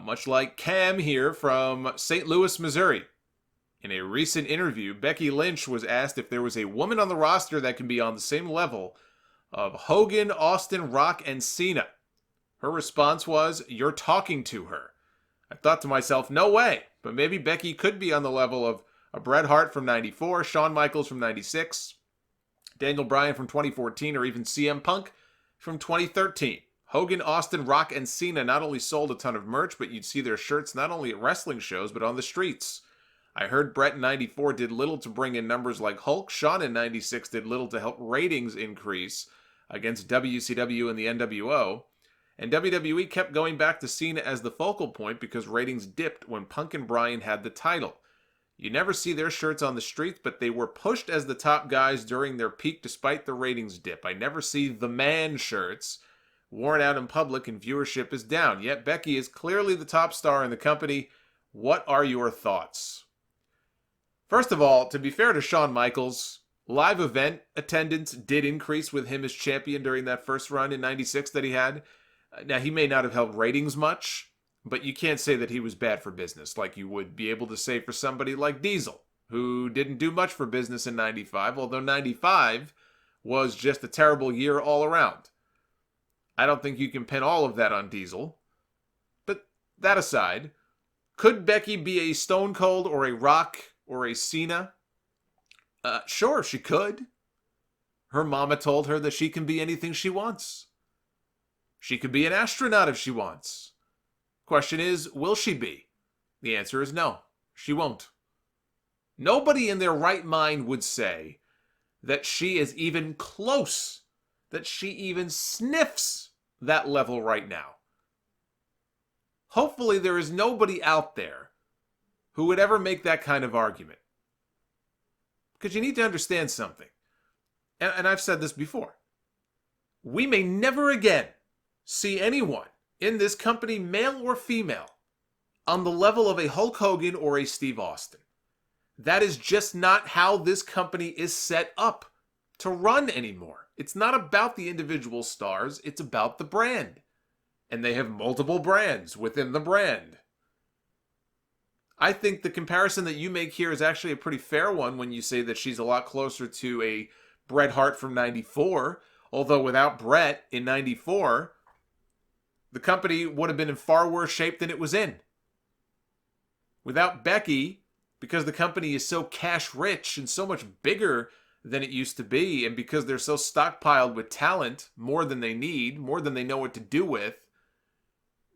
much like Cam here from St. Louis, Missouri. In a recent interview, Becky Lynch was asked if there was a woman on the roster that can be on the same level of Hogan, Austin, Rock, and Cena. Her response was, "You're talking to her." I thought to myself, no way, but maybe Becky could be on the level of a Bret Hart from 94, Shawn Michaels from 96, Daniel Bryan from 2014, or even CM Punk from 2013. Hogan, Austin, Rock, and Cena not only sold a ton of merch, but you'd see their shirts not only at wrestling shows, but on the streets. I heard Bret in 94 did little to bring in numbers like Hulk. Shawn in 96 did little to help ratings increase against WCW and the NWO. And WWE kept going back to Cena as the focal point because ratings dipped when Punk and Bryan had the title. You never see their shirts on the streets, but they were pushed as the top guys during their peak despite the ratings dip. I never see the man shirts worn out in public and viewership is down. Yet Becky is clearly the top star in the company. What are your thoughts? First of all, to be fair to Shawn Michaels, live event attendance did increase with him as champion during that first run in 96 that he had. Now, he may not have helped ratings much, but you can't say that he was bad for business like you would be able to say for somebody like Diesel, who didn't do much for business in 95, although 95 was just a terrible year all around. I don't think you can pin all of that on Diesel. But that aside, could Becky be a Stone Cold or a Rock or a Cena? Sure, she could. Her mama told her that she can be anything she wants. She could be an astronaut if she wants. Question is, will she be? The answer is no, she won't. Nobody in their right mind would say that she is even close, that she even sniffs that level right now. Hopefully there is nobody out there who would ever make that kind of argument. Because you need to understand something. And I've said this before. We may never again see anyone in this company, male or female, on the level of a Hulk Hogan or a Steve Austin. That is just not how this company is set up to run anymore. It's not about the individual stars, it's about the brand. And they have multiple brands within the brand. I think the comparison that you make here is actually a pretty fair one when you say that she's a lot closer to a Bret Hart from 94. Although without Bret in 94, the company would have been in far worse shape than it was in. Without Becky, because the company is so cash rich and so much bigger than it used to be, and because they're so stockpiled with talent, more than they need, more than they know what to do with,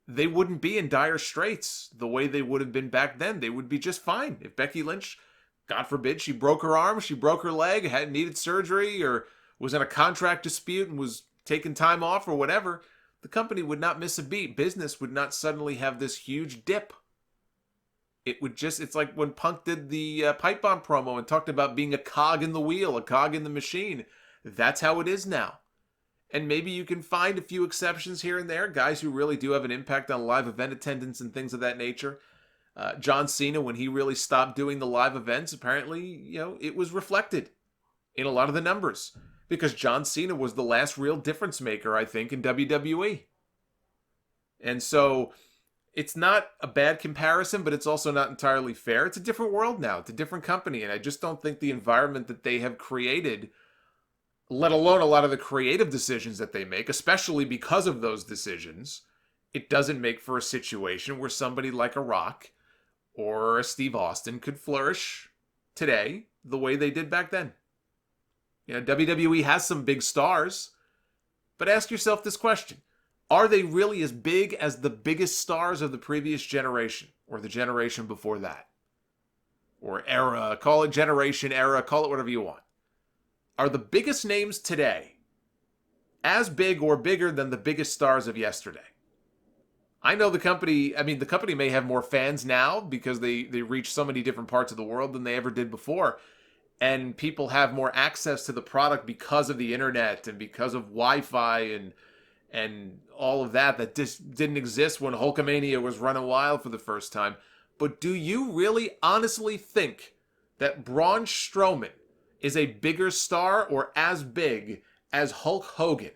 they wouldn't be in dire straits the way they would have been back then. They would be just fine. If Becky Lynch, God forbid, she broke her arm, she broke her leg, had needed surgery, or was in a contract dispute and was taking time off or whatever, the company would not miss a beat. Business would not suddenly have this huge dip. It would just, it's like when Punk did the Pipe Bomb promo and talked about being a cog in the wheel, a cog in the machine. That's how it is now. And maybe you can find a few exceptions here and there, guys who really do have an impact on live event attendance and things of that nature. John Cena, when he really stopped doing the live events, apparently, it was reflected in a lot of the numbers. Because John Cena was the last real difference maker, I think, in WWE. And so, it's not a bad comparison, but it's also not entirely fair. It's a different world now. It's a different company. And I just don't think the environment that they have created, let alone a lot of the creative decisions that they make, especially because of those decisions, it doesn't make for a situation where somebody like a Rock or a Steve Austin could flourish today the way they did back then. WWE has some big stars, but ask yourself this question. Are they really as big as the biggest stars of the previous generation or the generation before that? Or era, call it generation, era, call it whatever you want. Are the biggest names today as big or bigger than the biggest stars of yesterday? I know the company may have more fans now because they reach so many different parts of the world than they ever did before. And people have more access to the product because of the internet and because of Wi-Fi and all of that just didn't exist when Hulkamania was running wild for the first time. But do you really honestly think that Braun Strowman is a bigger star or as big as Hulk Hogan?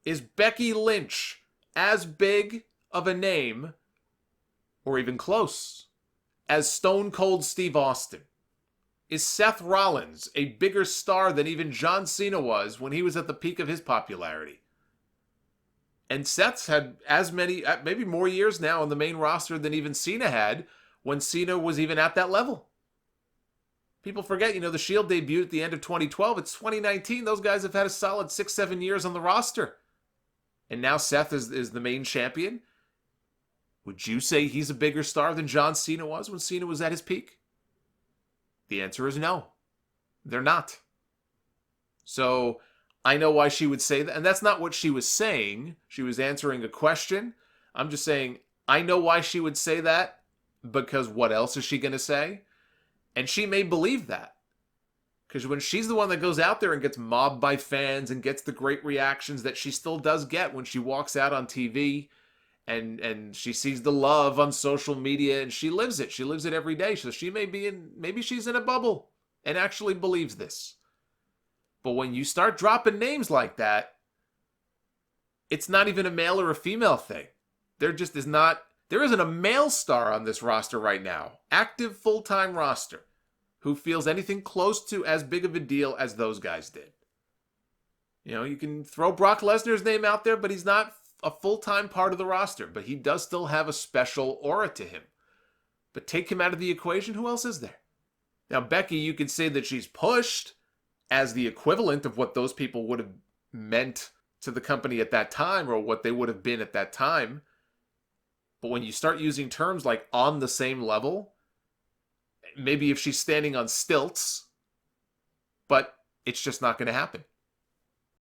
Is Becky Lynch as big of a name or even close as Stone Cold Steve Austin? Is Seth Rollins a bigger star than even John Cena was when he was at the peak of his popularity? And Seth's had as many, maybe more years now on the main roster than even Cena had when Cena was even at that level. People forget, the Shield debuted at the end of 2012. It's 2019. Those guys have had a solid 6-7 years on the roster. And now Seth is the main champion. Would you say he's a bigger star than John Cena was when Cena was at his peak? The answer is no. They're not. So I know why she would say that. And that's not what she was saying. She was answering a question. I'm just saying, I know why she would say that, because what else is she going to say? And she may believe that. Because when she's the one that goes out there and gets mobbed by fans and gets the great reactions that she still does get when she walks out on TV and she sees the love on social media and she lives it. She lives it every day. So maybe she's in a bubble and actually believes this. But when you start dropping names like that, it's not even a male or a female thing. There isn't a male star on this roster right now, active full-time roster, who feels anything close to as big of a deal as those guys did. You can throw Brock Lesnar's name out there, but he's not a full-time part of the roster. But he does still have a special aura to him. But take him out of the equation, who else is there? Now, Becky, you could say that she's pushed as the equivalent of what those people would have meant to the company at that time, or what they would have been at that time. But when you start using terms like on the same level, maybe if she's standing on stilts, but it's just not going to happen.